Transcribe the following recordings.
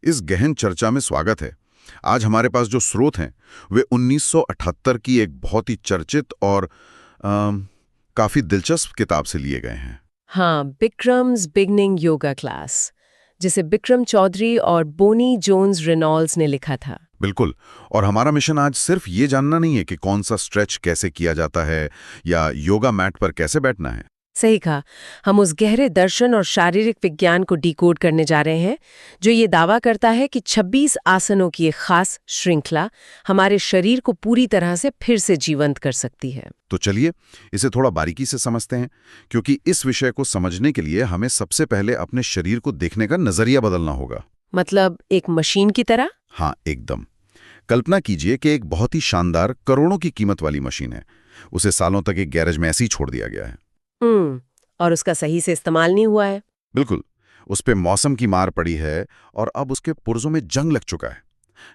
इस गहन चर्चा में स्वागत है। आज हमारे पास जो स्रोत हैं वे 1978 की एक बहुत ही चर्चित और काफ़ी दिलचस्प किताब से लिए गए हैं। हाँ, बिक्रम्स बिगनिंग योगा क्लास, जिसे बिक्रम चौधरी और बोनी जोन्स रेनॉल्ड्स ने लिखा था। बिल्कुल। और हमारा मिशन आज सिर्फ ये जानना नहीं है कि कौन सा स्ट्रेच कैसे किया जाता है या योगा मैट पर कैसे बैठना है। सही कहा। हम उस गहरे दर्शन और शारीरिक विज्ञान को डिकोड करने जा रहे हैं जो ये दावा करता है कि 26 आसनों की एक खास श्रृंखला हमारे शरीर को पूरी तरह से फिर से जीवंत कर सकती है। तो चलिए इसे थोड़ा बारीकी से समझते हैं, क्योंकि इस विषय को समझने के लिए हमें सबसे पहले अपने शरीर को देखने का नजरिया बदलना होगा। मतलब एक मशीन की तरह? हाँ, एकदम। कल्पना कीजिए कि एक बहुत ही शानदार करोड़ों की कीमत वाली मशीन है। उसे सालों तक एक गैरेज में ऐसे ही छोड़ दिया गया है। और उसका सही से इस्तेमाल नहीं हुआ है। बिल्कुल। उस पे मौसम की मार पड़ी है और अब उसके पुर्जों में जंग लग चुका है।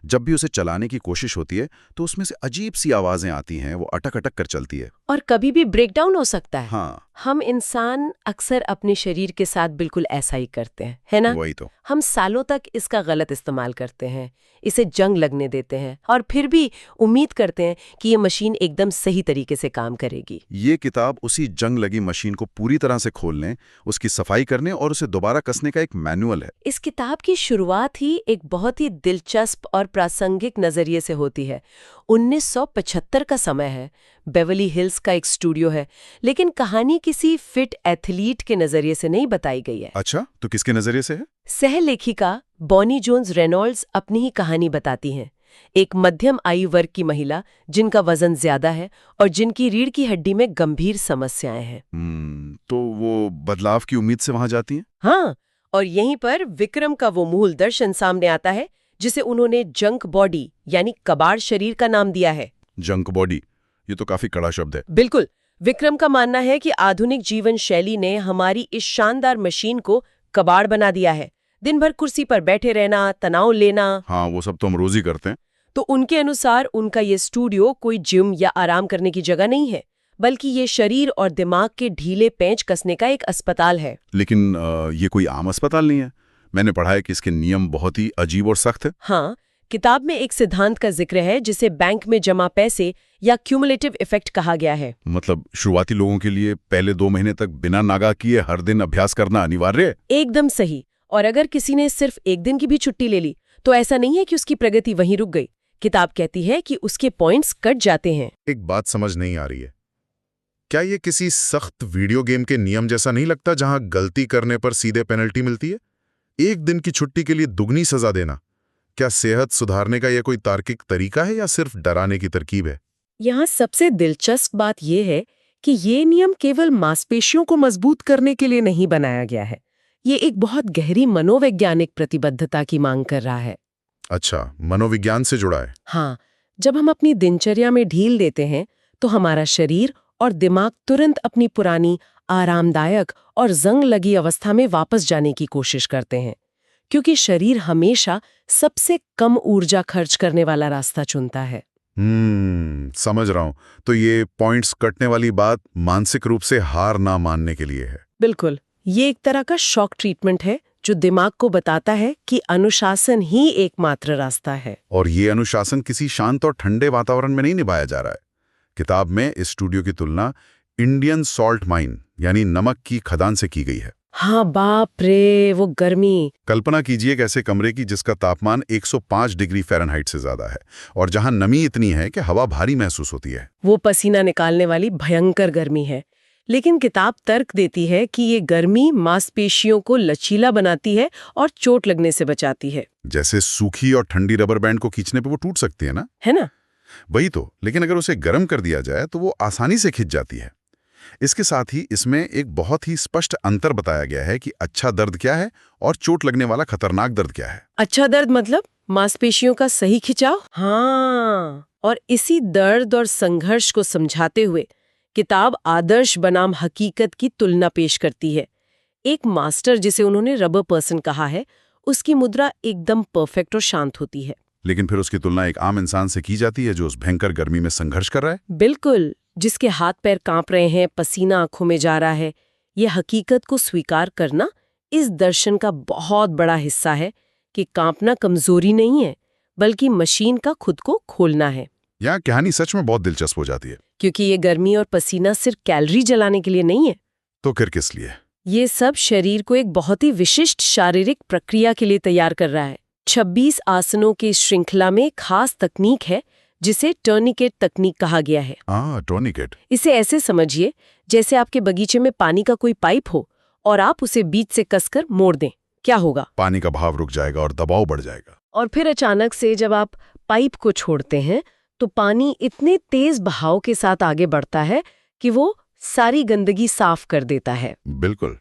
जब भी उसे चलाने की कोशिश होती है तो उसमें से अजीब सी आवाजें आती हैं, वो अटक अटक कर चलती है। और कभी भी ब्रेकडाउन हो सकता है। हाँ, हम इंसान अक्सर अपने शरीर के साथ बिल्कुल ऐसा ही करते हैं, है ना? वही तो। हम सालों तक इसका गलत इस्तेमाल करते हैं, इसे जंग लगने देते हैं और फिर भी उम्मीद करते हैं कि ये मशीन एकदम सही तरीके से काम करेगी। ये किताब उसी जंग लगी मशीन को पूरी तरह से खोलने, उसकी सफाई करने और उसे दोबारा कसने का एक मैनुअल है। इस किताब की शुरुआत ही एक बहुत ही दिलचस्प और प्रासंगिक नजरिए से होती है। 1975 का समय है, बेवर्ली हिल्स का एक स्टूडियो है, लेकिन कहानी किसी फिट एथलीट के नजरिए से नहीं बताई गई है। अच्छा, तो किसके नजरिए से है? सहलेखिका बॉनी जोन्स रेनॉल्ड्स अपनी ही कहानी बताती हैं। एक मध्यम आयु वर्ग की महिला जिनका वजन ज्यादा है और जिनकी रीढ़ की हड्डी में गंभीर समस्याएं हैं। तो वो बदलाव की उम्मीद से वहां जाती हैं? हाँ, और यहीं पर विक्रम का वो मूल दर्शन सामने आता है जिसे उन्होंने जंक बॉडी यानी कबाड़ शरीर का नाम दिया है। जंक बॉडी, ये तो काफी कड़ा शब्द है। बिल्कुल। विक्रम का मानना है कि आधुनिक जीवन शैली ने हमारी इस शानदार मशीन को कबाड़ बना दिया है। दिन भर कुर्सी पर बैठे रहना, तनाव लेना। हाँ, वो सब तो हम रोज ही करते हैं। तो उनके अनुसार उनका ये स्टूडियो कोई जिम या आराम करने की जगह नहीं है, बल्कि ये शरीर और दिमाग के ढीले पेंच कसने का एक अस्पताल है। लेकिन ये कोई आम अस्पताल नहीं है। मैंने पढ़ा है कि इसके नियम बहुत ही अजीब और सख्त है। हाँ, किताब में एक सिद्धांत का जिक्र है जिसे बैंक में जमा पैसे या क्यूमुलेटिव इफेक्ट कहा गया है। मतलब शुरुआती लोगों के लिए पहले 2 महीने तक बिना नागा किए हर दिन अभ्यास करना अनिवार्य है। एकदम सही। और अगर किसी ने सिर्फ एक दिन की भी छुट्टी ले ली तो ऐसा नहीं है कि उसकी प्रगति वहीं रुक गई। किताब कहती है कि उसके पॉइंट्स कट जाते हैं। एक बात समझ नहीं आ रही है, क्या ये किसी सख्त वीडियो गेम के नियम जैसा नहीं लगता जहां गलती करने पर सीधे पेनल्टी मिलती है? एक दिन की छुट्टी के लिए दुगनी सजा देना, क्या सेहत सुधारने का यह कोई तार्किक तरीका है या सिर्फ डराने की तरकीब है? यहाँ सबसे दिलचस्प बात यह है कि ये नियम केवल मांसपेशियों को मजबूत करने के लिए नहीं बनाया गया है। ये एक बहुत गहरी मनोवैज्ञानिक प्रतिबद्धता की मांग कर रहा है। अच्छा, मनोविज्ञान से जुड़ा है। हाँ, जब हम अपनी दिनचर्या में ढील देते हैं तो हमारा शरीर और दिमाग तुरंत अपनी पुरानी आरामदायक और जंग लगी अवस्था में वापस जाने की कोशिश करते हैं, क्योंकि शरीर हमेशा सबसे कम ऊर्जा खर्च करने वाला रास्ता चुनता है। समझ रहा हूं। तो ये पॉइंट्स कटने वाली बात मानसिक रूप से हार ना मानने के लिए है। बिल्कुल। ये एक तरह का शॉक ट्रीटमेंट है जो दिमाग को बताता है कि अनुशासन ही एकमात्र रास्ता है। और ये अनुशासन किसी शांत और ठंडे वातावरण में नहीं निभाया जा रहा है। किताब में इस स्टूडियो की तुलना इंडियन सॉल्ट माइन यानी नमक की खदान से की गई है। हाँ, बाप रे, वो गर्मी। कल्पना कीजिए एक ऐसे कमरे की जिसका तापमान 105 डिग्री फ़ारेनहाइट से ज्यादा है और जहां नमी इतनी है कि हवा भारी महसूस होती है। वो पसीना निकालने वाली भयंकर गर्मी है। लेकिन किताब तर्क देती है कि ये गर्मी मांसपेशियों को लचीला बनाती है और चोट लगने से बचाती है। जैसे सूखी और ठंडी रबर बैंड को खींचने पे वो टूट सकती है ना? है ना? वही तो। लेकिन अगर उसे गर्म कर दिया जाए तो वो आसानी से खिंच जाती है। इसके साथ ही इसमें एक बहुत ही स्पष्ट अंतर बताया गया है कि अच्छा दर्द क्या है और चोट लगने वाला खतरनाक दर्द क्या है। अच्छा दर्द मतलब मांसपेशियों का सही खिंचाव। हाँ, और इसी दर्द और संघर्ष को समझाते हुए किताब आदर्श बनाम हकीकत की तुलना पेश करती है। एक मास्टर जिसे उन्होंने रबर पर्सन कहा है, उसकी मुद्रा एकदम परफेक्ट और शांत होती है। लेकिन फिर उसकी तुलना एक आम इंसान से की जाती है जो उस भयंकर गर्मी में संघर्ष कर रहा है। बिल्कुल, जिसके हाथ पैर कांप रहे हैं, पसीना आंखों में जा रहा है। यह हकीकत को स्वीकार करना इस दर्शन का बहुत बड़ा हिस्सा है कि कांपना कमजोरी नहीं है, बल्कि मशीन का खुद को खोलना है। यहाँ कहानी सच में बहुत दिलचस्प हो जाती है। क्योंकि ये गर्मी और पसीना सिर्फ कैलोरी जलाने के लिए नहीं है। तो फिर किस लिए? ये सब शरीर को एक बहुत ही विशिष्ट शारीरिक प्रक्रिया के लिए तैयार कर रहा है। 26 आसनों की श्रृंखला में खास तकनीक है जिसे टर्निकेट तकनीक कहा गया है। टर्निकेट। इसे ऐसे समझिए जैसे आपके बगीचे में पानी का कोई पाइप हो और आप उसे बीच से कसकर मोड़ दें। क्या होगा? पानी का बहाव रुक जाएगा और दबाव बढ़ जाएगा। और फिर अचानक से जब आप पाइप को छोड़ते हैं तो पानी इतने तेज बहाव के साथ आगे बढ़ता है कि वो सारी गंदगी साफ कर देता है। बिल्कुल।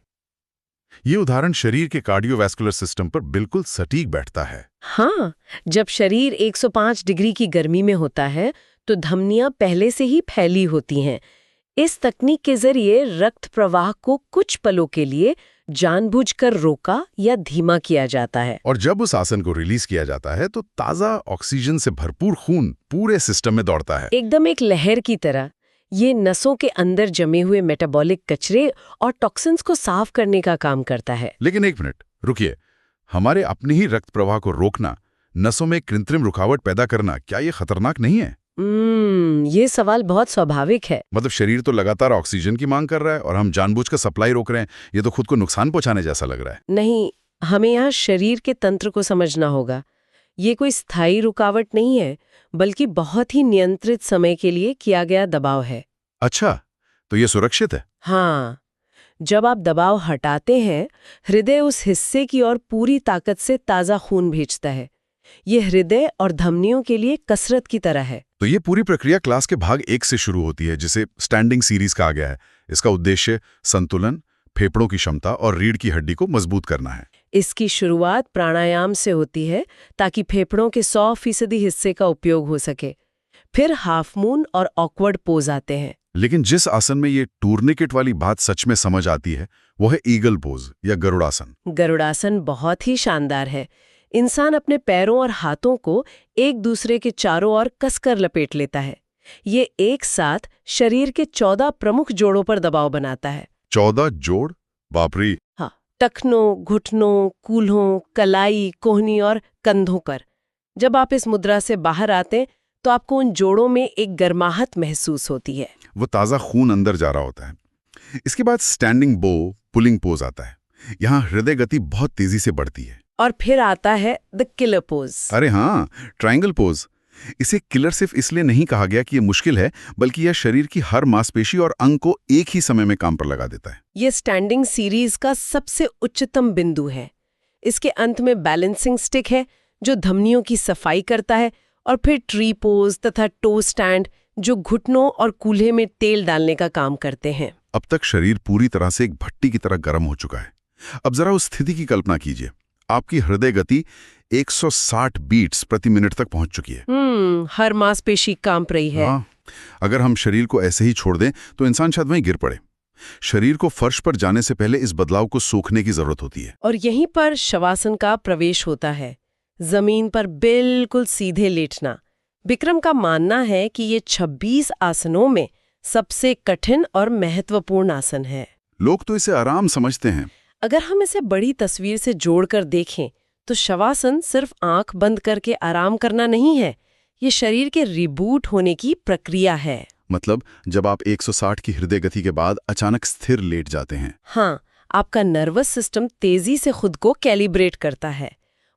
ये उदाहरण शरीर के कार्डियोवैस्कुलर सिस्टम पर बिल्कुल सटीक बैठता है। हाँ, जब शरीर 105 डिग्री की गर्मी में होता है तो धमनियां पहले से ही फैली होती हैं। इस तकनीक के जरिए रक्त प्रवाह को कुछ पलों के लिए जानबूझकर रोका या धीमा किया जाता है। और जब उस आसन को रिलीज किया जाता है तो ताजा ऑक्सीजन से भरपूर खून पूरे सिस्टम में दौड़ता है, एकदम एक लहर की तरह। ये नसों के अंदर जमे हुए मेटाबॉलिक कचरे और टॉक्सिन्स को साफ करने का काम करता है। लेकिन एक मिनट रुकिए, हमारे अपने ही रक्त प्रवाह को रोकना, नसों में कृत्रिम रुकावट पैदा करना, क्या ये खतरनाक नहीं है? ये सवाल बहुत स्वाभाविक है। मतलब शरीर तो लगातार ऑक्सीजन की मांग कर रहा है और हम जानबूझकर सप्लाई रोक रहे हैं। ये तो खुद को नुकसान पहुंचाने जैसा लग रहा है। नहीं, हमें यहाँ शरीर के तंत्र को समझना होगा। ये कोई स्थायी रुकावट नहीं है, बल्कि बहुत ही नियंत्रित समय के लिए किया गया दबाव है। अच्छा, तो ये सुरक्षित है? हाँ, जब आप दबाव हटाते हैं, हृदय उस हिस्से की ओर पूरी ताकत से ताज़ा खून भेजता है। ये हृदय और धमनियों के लिए कसरत की तरह है। तो ये पूरी प्रक्रिया क्लास के भाग 1 से शुरू होती है, जिसे स्टैंडिंग सीरीज कहा गया है। इसका उद्देश्य संतुलन, फेफड़ों की क्षमता और रीढ़ की हड्डी को मजबूत करना है। इसकी शुरुआत प्राणायाम से होती है ताकि फेफड़ों के 100% हिस्से का उपयोग हो सके। फिर हाफ मून और ऑकवर्ड पोज आते हैं। लेकिन जिस आसन में ये टूर्निकेट वाली बात सच में समझ आती है वो है ईगल पोज या गरुड़ासन। गरुड़ासन बहुत ही शानदार है। इंसान अपने पैरों और हाथों को एक दूसरे के चारों ओर कसकर लपेट लेता है। ये एक साथ शरीर के 14 प्रमुख जोड़ों पर दबाव बनाता है। 14 जोड़? बाप रे! हाँ, टखनों, घुटनों, कूल्हों, कलाई, कोहनी और कंधों पर। जब आप इस मुद्रा से बाहर आते तो आपको उन जोड़ों में एक गर्माहट महसूस होती है। वो ताज़ा खून अंदर जा रहा होता है। इसके बाद स्टैंडिंग बो पुलिंग पोज आता है। यहाँ हृदय गति बहुत तेजी से बढ़ती है। और फिर आता है द किलर पोज। अरे हाँ, ट्रायंगल पोज। इसे किलर सिर्फ इसलिए नहीं कहा गया कि ये मुश्किल है, बल्कि यह शरीर की हर मांसपेशी और अंग को एक ही समय में काम पर लगा देता है। ये स्टैंडिंग सीरीज का सबसे उच्चतम बिंदु है। इसके अंत में बैलेंसिंग स्टिक है जो धमनियों की सफाई करता है, और फिर ट्री पोज तथा टो स्टैंड जो घुटनों और कूल्हे में तेल डालने का काम करते हैं। अब तक शरीर पूरी तरह से एक भट्टी की तरह गर्म हो चुका है। अब जरा उस स्थिति की कल्पना कीजिए। आपकी हृदय गति 160 बीट्स प्रति मिनट तक पहुंच चुकी है। हर मांसपेशी कांप रही है। हाँ, अगर हम शरीर को ऐसे ही छोड़ दें तो इंसान शायद वहीं गिर पड़े। शरीर को फर्श पर जाने से पहले इस बदलाव को सोखने की जरूरत होती है। और यहीं पर शवासन का प्रवेश होता है, जमीन पर बिल्कुल सीधे लेटना। विक्रम का मानना है कि ये 26 आसनों में सबसे कठिन और महत्वपूर्ण आसन है। लोग तो इसे आराम समझते हैं। अगर हम इसे बड़ी तस्वीर से जोड़कर देखें तो शवासन सिर्फ आंख बंद करके आराम करना नहीं है, ये शरीर के रिबूट होने की प्रक्रिया है। मतलब जब आप 160 की हृदय गति के बाद अचानक स्थिर लेट जाते हैं। हाँ, आपका नर्वस सिस्टम तेजी से खुद को कैलिब्रेट करता है।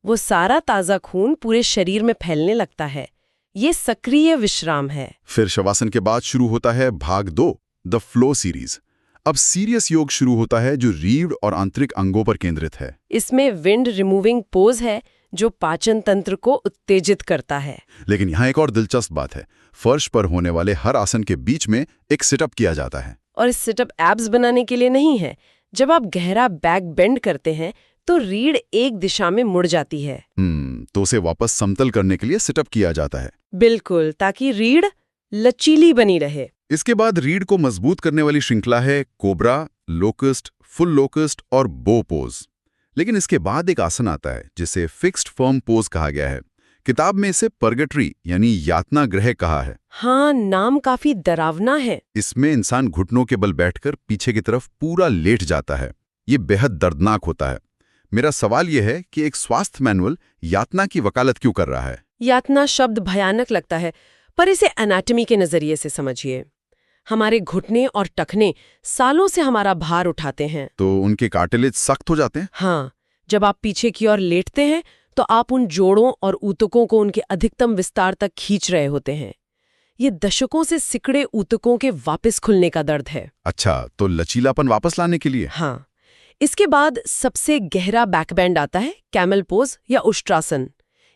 वो सारा ताज़ा खून पूरे शरीर में फैलने लगता है। ये सक्रिय विश्राम है। फिर शवासन के बाद शुरू होता है भाग 2, द फ्लो सीरीज। अब सीरियस योग शुरू होता है जो रीढ़ और आंतरिक अंगों पर केंद्रित है। इसमें विंड रिमूविंग पोज है जो पाचन तंत्र को उत्तेजित करता है। लेकिन यहाँ एक और दिलचस्प बात है। फर्श पर होने वाले हर आसन के बीच में एक सिटअप किया जाता है। और इस सिटअप एब्स बनाने के लिए नहीं है। जब आप गहरा बैक बेंड करते हैं तो रीढ़ एक दिशा में मुड़ जाती है। तो उसे वापस समतल करने के लिए सिटअप किया जाता है। बिल्कुल, ताकि रीढ़ लचीली बनी रहे। इसके बाद रीढ़ को मजबूत करने वाली श्रृंखला है कोबरा, लोकस्ट, फुल लोकस्ट और बो पोज। लेकिन इसके बाद एक आसन आता है जिसे फिक्स्ड फर्म पोज कहा गया है। किताब में इसे पर्गेटरी यानी यातना ग्रह कहा है। हाँ, नाम काफी डरावना है। इसमें इंसान घुटनों के बल बैठकर पीछे की तरफ पूरा लेट जाता है। ये बेहद दर्दनाक होता है। मेरा सवाल यह है कि एक स्वास्थ्य मैनुअल यातना की वकालत क्यों कर रहा है? यातना शब्द भयानक लगता है, पर इसे एनाटॉमी के नजरिए से समझिए। हमारे घुटने और टखने सालों से हमारा भार उठाते हैं। तो उनके कार्टिलेज सख्त हो जाते हैं? हाँ, जब आप पीछे की ओर लेटते हैं तो आप उन जोड़ों और ऊतकों को उनके अधिकतम विस्तार तक खींच रहे होते हैं। ये दशकों से सिकड़े ऊतकों के वापस खुलने का दर्द है। अच्छा, तो लचीलापन वापस लाने के लिए? हाँ। इसके बाद सबसे गहरा बैकबेंड आता है, कैमल पोज या उष्ट्रासन।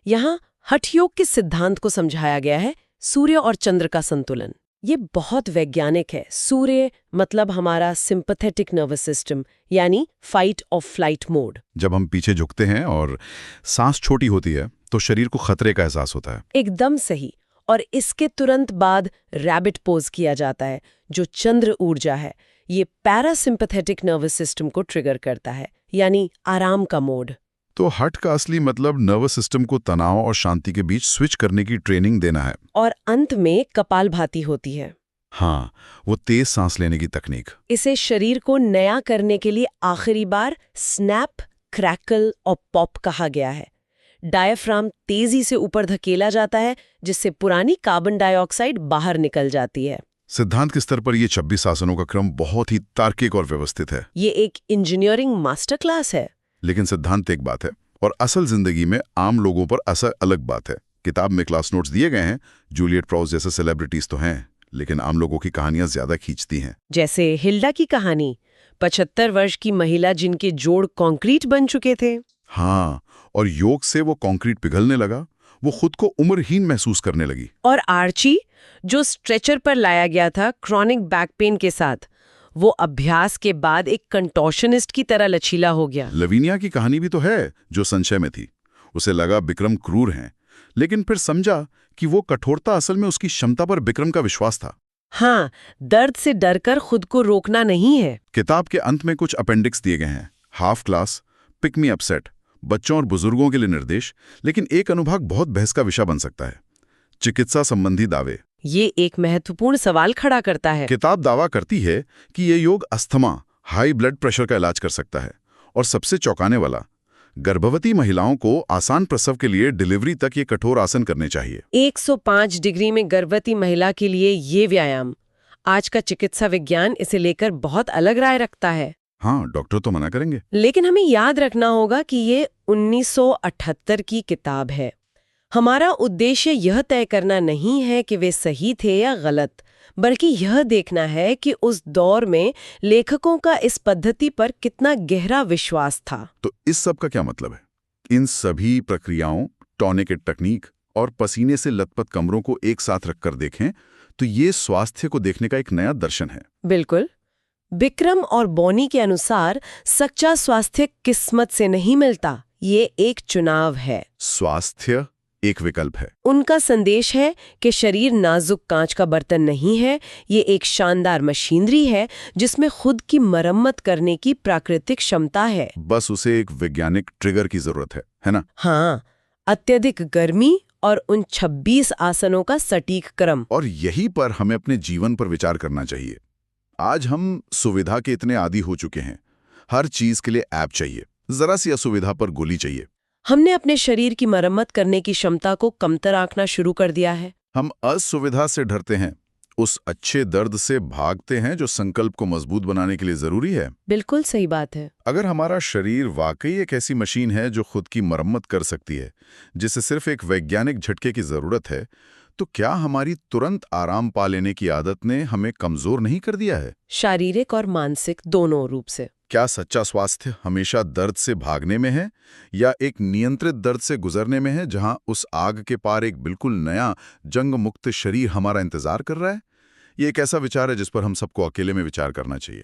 यहाँ हठयोग के सिद्धांत को समझाया गया है, सूर्य और चंद्र का संतुलन। ये बहुत वैज्ञानिक है। सूर्य मतलब हमारा सिंपैथेटिक नर्वस सिस्टम, यानी फाइट और फ्लाइट मोड। जब हम पीछे झुकते हैं और सांस छोटी होती है तो शरीर को खतरे का एहसास होता है। एकदम सही। और इसके तुरंत बाद रैबिट पोज किया जाता है, जो चंद्र ऊर्जा है। ये पैरासिम्पैथेटिक नर्वस सिस्टम को ट्रिगर करता है, यानी आराम का मोड। तो हठ का असली मतलब नर्वस सिस्टम को तनाव और शांति के बीच स्विच करने की ट्रेनिंग देना है। और अंत में कपालभाति होती है। हाँ, वो तेज सांस लेने की तकनीक। इसे शरीर को नया करने के लिए आखिरी बार स्नैप, क्रैकल और पॉप कहा गया है। डायफ्राम तेजी से ऊपर धकेला जाता है, जिससे पुरानी कार्बन डाइऑक्साइड बाहर निकल जाती है। सिद्धांत के स्तर पर ये 26 आसनों का क्रम बहुत ही तार्किक और व्यवस्थित है। ये एक इंजीनियरिंग मास्टर क्लास है। लेकिन सिद्धांत एक बात है और असल जिंदगी में आम लोगों पर असर अलग बात है। किताब में क्लास नोट्स दिए गए हैं, जूलियट प्राउस जैसे सेलिब्रिटीज तो हैं, लेकिन आम लोगों की कहानियां ज्यादा खींचती हैं। जैसे हिल्डा की कहानी, 75 वर्ष की महिला जिनके जोड़ कंक्रीट बन चुके थे। हाँ, और योग से वो कंक्रीट पिघलने लगा, वो खुद को उम्रहीन महसूस करने लगी। और आर्ची, जो स्ट्रेचर पर लाया गया था क्रॉनिक बैक पेन के साथ, वो अभ्यास के बाद एक कंटोशनिस्ट की तरह लचीला हो गया। लवीनिया की कहानी भी तो है, जो संशय में थी। उसे लगा बिक्रम क्रूर हैं, लेकिन फिर समझा कि वो कठोरता असल में उसकी क्षमता पर बिक्रम का विश्वास था। हाँ, दर्द से डरकर खुद को रोकना नहीं है। किताब के अंत में कुछ अपेंडिक्स दिए गए हैं, half class, pick me upset, बच्चों और बुजुर्गों के लिए निर्देश। लेकिन एक अनुभाग बहुत बहस का विषय बन सकता है, चिकित्सा संबंधी दावे। ये एक महत्वपूर्ण सवाल खड़ा करता है। किताब दावा करती है कि ये योग अस्थमा, हाई ब्लड प्रेशर का इलाज कर सकता है, और सबसे चौंकाने वाला, गर्भवती महिलाओं को आसान प्रसव के लिए डिलीवरी तक ये कठोर आसन करने चाहिए। 105 डिग्री में गर्भवती महिला के लिए ये व्यायाम। आज का चिकित्सा विज्ञान इसे लेकर बहुत अलग राय रखता है। हाँ, डॉक्टर तो मना करेंगे। लेकिन हमें याद रखना होगा कि ये 1978 की किताब है। हमारा उद्देश्य यह तय करना नहीं है कि वे सही थे या गलत, बल्कि यह देखना है कि उस दौर में लेखकों का इस पद्धति पर कितना गहरा विश्वास था। तो इस सब का क्या मतलब है? इन सभी प्रक्रियाओं, टॉनिकेट तकनीक और पसीने से लथपथ कमरों को एक साथ रखकर देखें तो ये स्वास्थ्य को देखने का एक नया दर्शन है। बिल्कुल। बिक्रम और बॉनी के अनुसार सच्चा स्वास्थ्य किस्मत से नहीं मिलता, ये एक चुनाव है। स्वास्थ्य एक विकल्प है। उनका संदेश है कि शरीर नाजुक कांच का बर्तन नहीं है, ये एक शानदार मशीनरी है जिसमें खुद की मरम्मत करने की प्राकृतिक क्षमता है। बस उसे एक वैज्ञानिक ट्रिगर की जरूरत है ना? हाँ, अत्यधिक गर्मी और उन 26 आसनों का सटीक क्रम। और यही पर हमें अपने जीवन पर विचार करना चाहिए। आज हम सुविधा के इतने आदी हो चुके हैं, हर चीज के लिए ऐप चाहिए, जरा सी असुविधा पर गोली चाहिए। हमने अपने शरीर की मरम्मत करने की क्षमता को कमतर आंकना शुरू कर दिया है। हम असुविधा से डरते हैं, उस अच्छे दर्द से भागते हैं जो संकल्प को मजबूत बनाने के लिए जरूरी है। बिल्कुल सही बात है। अगर हमारा शरीर वाकई एक ऐसी मशीन है जो खुद की मरम्मत कर सकती है, जिसे सिर्फ एक वैज्ञानिक झटके की जरूरत है, तो क्या हमारी तुरंत आराम पा लेने की आदत ने हमें कमजोर नहीं कर दिया है? शारीरिक और मानसिक दोनों रूप से। क्या सच्चा स्वास्थ्य हमेशा दर्द से भागने में है या एक नियंत्रित दर्द से गुजरने में है, जहां उस आग के पार एक बिल्कुल नया जंग मुक्त शरीर हमारा इंतजार कर रहा है? ये एक ऐसा विचार है जिस पर हम सबको अकेले में विचार करना चाहिए।